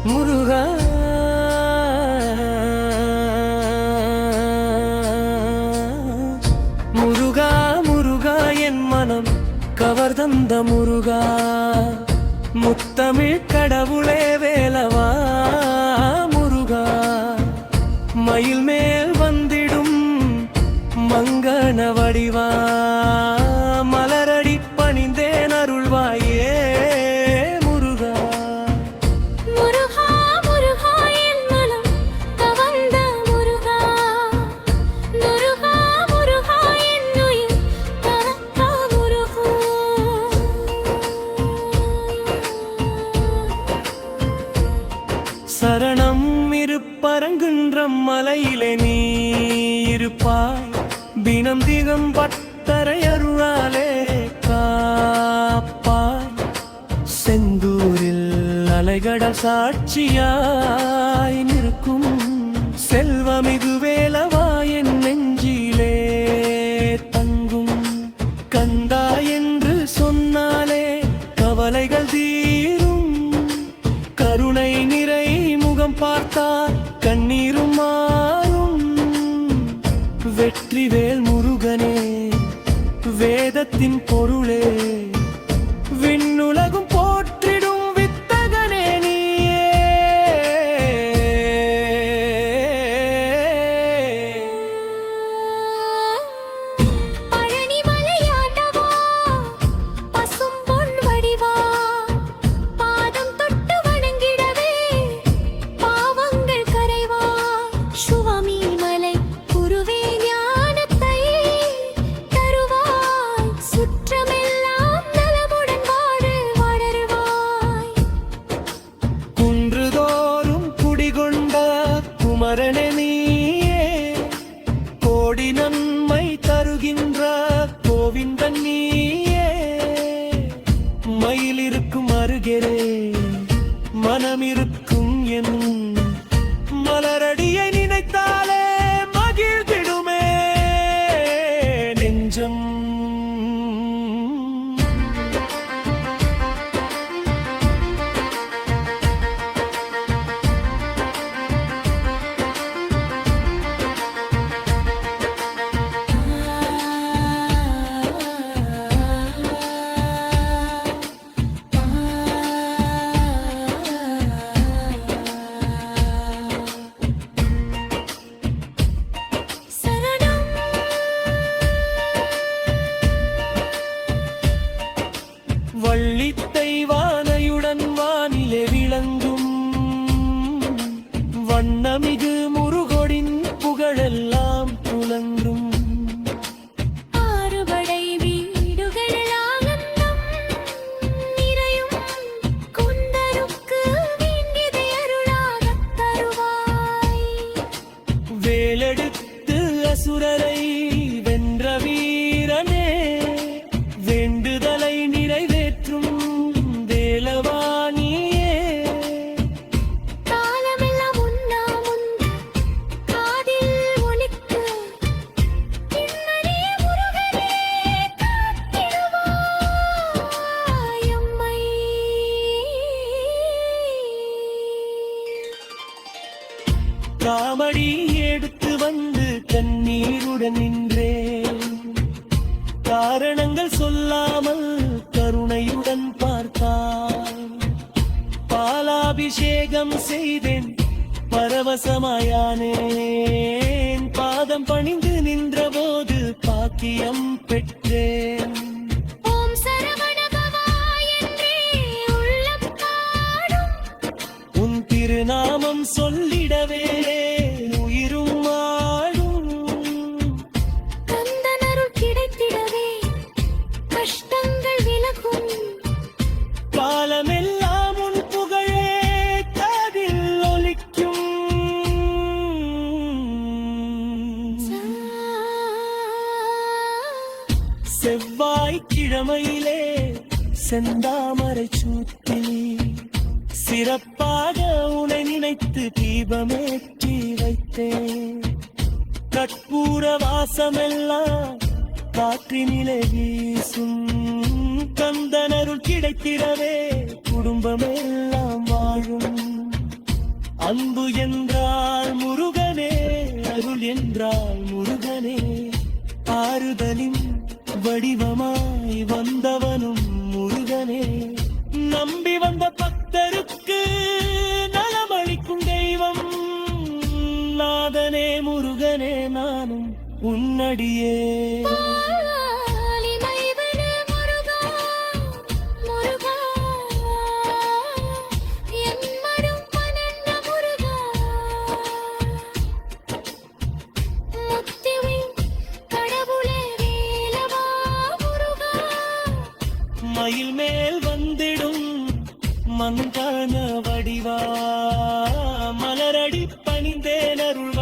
முருகா முருகா முருகா என் மனம் கவர்தந்த முருகா முத்தமிழ் கடவுளே வேலவா முருகா மயில் மேல் வந்திடும் மங்கன வடிவா மலரடி பணிந்தேன் அருள்வாயே சரணம் இருப்பரங்குன்றம் மலையிலே நீ இருப்பாய் தினம் திகம் பட்டரை அருளாலே காப்பாய் செந்தூரில் அலைகடல் சாட்சியாய் நிற்கும் செல்வமிகு வேலவா என் நெஞ்சிலே தங்கும் கந்தா என்று சொன்னாலே கவலைகள் தீரும் கருணை நிறை முகம் பார்த்தால் கண்ணீரும் மாறும் வெற்றிவேல் முருகனே வேதத்தின் பொருளே விண்ணுலகும் போற்றிடும் வித்தகனே நீயே பழனிமலையாண்டவா பசும் பொன் வடிவா பாதம் தொட்டு வணங்கிடவே பாவங்கள் கரைவா சுவாமி மலை குருவே ஞானத்தை தருவாய் சுற்றமெல்லாம் நலமுடன் வாழ வளருவாய் குன்றுதோறும் குடிகொண்ட குமரனே நீயே கோடி நன்மை தருகின்ற கோவிந்தன் நீயே மயிலிருக்கும் அருகே மனமிருக்கும் என் மலரடியை நினைத்தாலே மகிழ்ந்திடுமே நெஞ்சம் சரணம் வள்ளித்தை வானையுடன் வானிலே விளங்கும் வண்ணமிகு முருகொடின் புகழெல்லாம் புலங்கும் ஆறுபடை வீடுகள் ஆனந்தம் நிறையும் குந்தருக்கு வேண்டியதை அருளாகத் தருவாய் வேலெடுத்து அசுரரை வென்ற வீரனே வேண்டுதலை நிறைவேற்றும் வேலவாணியே காலமெல்லாம் உண்ணாமுன் காதில் ஒலிக்கு பின்னறிய முருகனே காத்திடுவாய் எம்மை காமடி எடுத்து வந்து கண்ணீருடன் நின்றேன் காரணங்கள் சொல்லாமல் கருணையுடன் பார்த்தாய் பாலாபிஷேகம் செய்தேன் பரவசமாயானேன் பாதம் பணிந்து நின்றபோது பாக்கியம் பெற்றேன் ஓம் சரவணபவா என்றே உள்ளம் பாடும் உன் திருநாமம் சொல்லிடவே உயிரும் ஆடும் கந்தனருள் கிடைத்திடவே கஷ்டங்கள் விலகும் காலமெல்லாம் உன் புகழே காதில் ஒலிக்கும் சா செவ்வாய்க்கிழமையிலே செந்தாமரை சூட்டில் சிறப்பாக உனை நினைத்து தீபமேற்றி வைத்தேன். கற்பூர வாசமெல்லாம் காற்றினிலே வீசும். கந்தனருள் கிடைத்திடவே குடும்பமெல்லாம் வாழும். அன்பு என்றால் முருகனே, அருள் என்றால் முருகனே, ஆறுதலின் வடிவமாய் வந்தவனும் முருகனே. நம்பி வந்த பக்தருக்கு நலமளிக்கும் தெய்வம் நாதனே முருகனே, நானும் உன்னடியே. ஆலிமைவன முருகா, முருகா, என் மனம் பனந்த முருகா. முத்திவின் கடவுளே வேலவா முருகா. மயில் மேல் வந்திடும் மண்கான வடிவா, மலரடி பணிந்தேன் அருள்